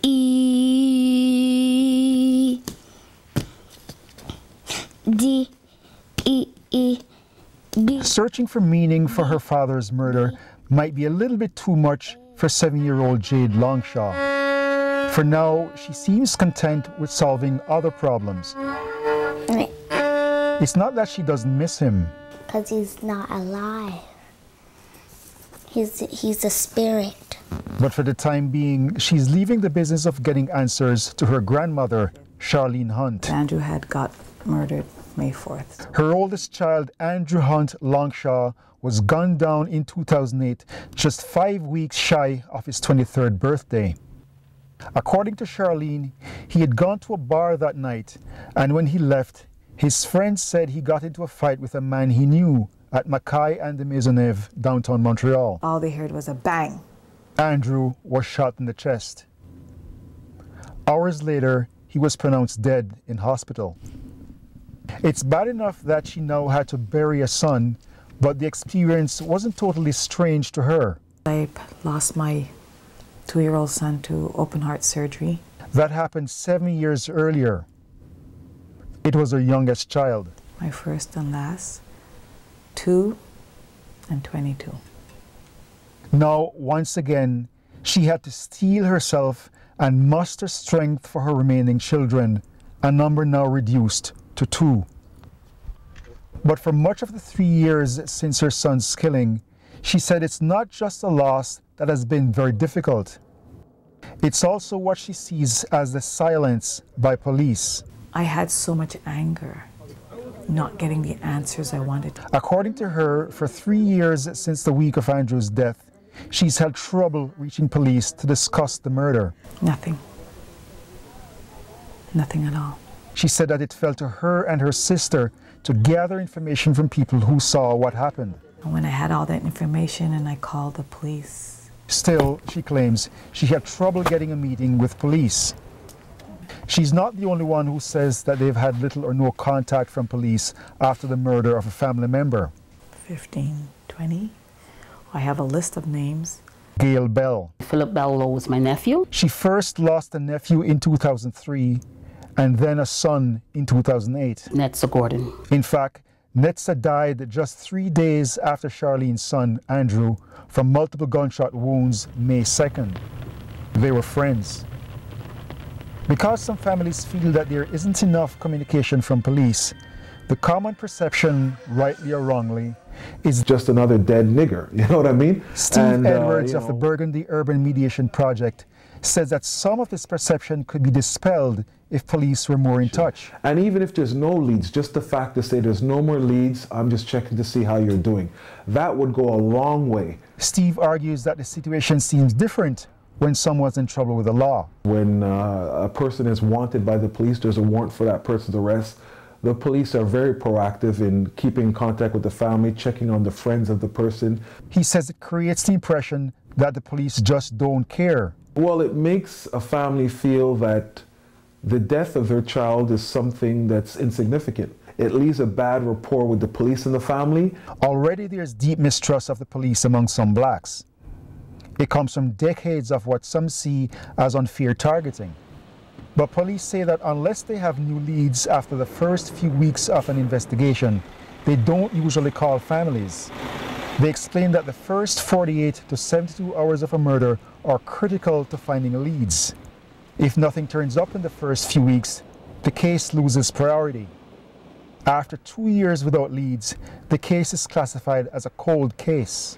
E D E E D. Searching for meaning for her father's murder might be a little bit too much for 7-year-old Jade Longshaw. For now, she seems content with solving other problems. It's not that she doesn't miss him. Because he's not alive. He's a spirit. But for the time being, she's leaving the business of getting answers to her grandmother, Charlene Hunte. Andrew had got murdered May 4th. Her oldest child, Andrew Hunt Longshaw, was gunned down in 2008, just 5 weeks shy of his 23rd birthday. According to Charlene, he had gone to a bar that night, and when he left, his friends said he got into a fight with a man he knew at Mackay and the Maisonneuve, downtown Montreal. All they heard was a bang. Andrew was shot in the chest. Hours later, he was pronounced dead in hospital. It's bad enough that she now had to bury a son, but the experience wasn't totally strange to her. I lost my 2-year-old son to open heart surgery. That happened 7 years earlier. It was her youngest child. My first and last, 2 and 22. Now, once again, she had to steel herself and muster strength for her remaining children, a number now reduced to 2. But for much of the 3 years since her son's killing, she said it's not just a loss that has been very difficult. It's also what she sees as the silence by police. I had so much anger, not getting the answers I wanted. According to her, for 3 years since the week of Andrew's death, she's had trouble reaching police to discuss the murder. Nothing. Nothing at all. She said that it fell to her and her sister to gather information from people who saw what happened. When I had all that information and I called the police. Still, she claims, she had trouble getting a meeting with police. She's not the only one who says that they've had little or no contact from police after the murder of a family member. 15, 20. I have a list of names. Gail Bell. Philip Bell was my nephew. She first lost a nephew in 2003 and then a son in 2008. Netza Gordon. In fact, Netza died just 3 days after Charlene's son, Andrew, from multiple gunshot wounds May 2nd. They were friends. Because some families feel that there isn't enough communication from police, the common perception, rightly or wrongly, is just another dead nigger, you know what I mean? Steve Edwards of the Burgundy Urban Mediation Project says that some of this perception could be dispelled if police were more in touch. And even if there's no leads, just the fact to say there's no more leads, I'm just checking to see how you're doing, that would go a long way. Steve argues that the situation seems different when someone's in trouble with the law. When a person is wanted by the police, there's a warrant for that person's arrest. The police are very proactive in keeping in contact with the family, checking on the friends of the person. He says it creates the impression that the police just don't care. Well, it makes a family feel that the death of their child is something that's insignificant. It leaves a bad rapport with the police and the family. Already there's deep mistrust of the police among some blacks. It comes from decades of what some see as unfair targeting. But police say that unless they have new leads after the first few weeks of an investigation, they don't usually call families. They explain that the first 48 to 72 hours of a murder are critical to finding leads. If nothing turns up in the first few weeks, the case loses priority. After 2 years without leads, the case is classified as a cold case.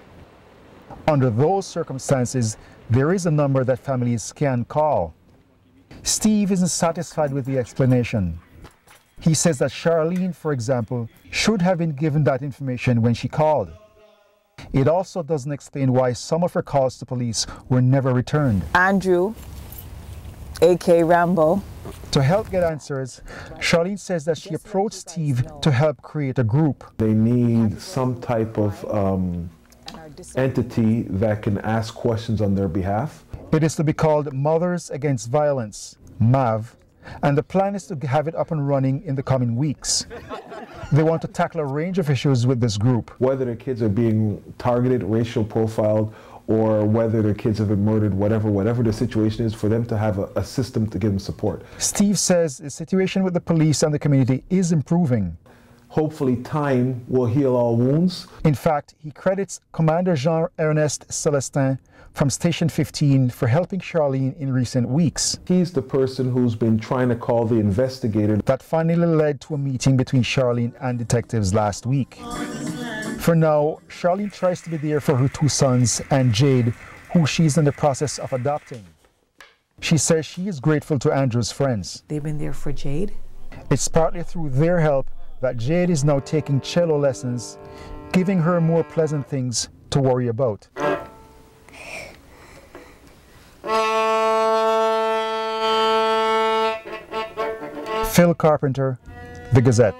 Under those circumstances, there is a number that families can call. Steve isn't satisfied with the explanation. He says that Charlene, for example, should have been given that information when she called. It also doesn't explain why some of her calls to police were never returned. Andrew, a.k.a. Rambo. To help get answers, Charlene says that she approached Steve to help create a group. They need some type of entity that can ask questions on their behalf. It is to be called Mothers Against Violence, MAV, and the plan is to have it up and running in the coming weeks. They want to tackle a range of issues with this group. Whether the kids are being targeted, racial profiled, or whether their kids have been murdered, whatever the situation is, for them to have a system to give them support. Steve says the situation with the police and the community is improving. Hopefully time will heal all wounds. In fact, he credits Commander Jean-Ernest Celestin from Station 15 for helping Charlene in recent weeks. He's the person who's been trying to call the investigator. That finally led to a meeting between Charlene and detectives last week. For now, Charlene tries to be there for her 2 sons and Jade, who she's in the process of adopting. She says she is grateful to Andrew's friends. They've been there for Jade. It's partly through their help that Jade is now taking cello lessons, giving her more pleasant things to worry about. Phil Carpenter, The Gazette.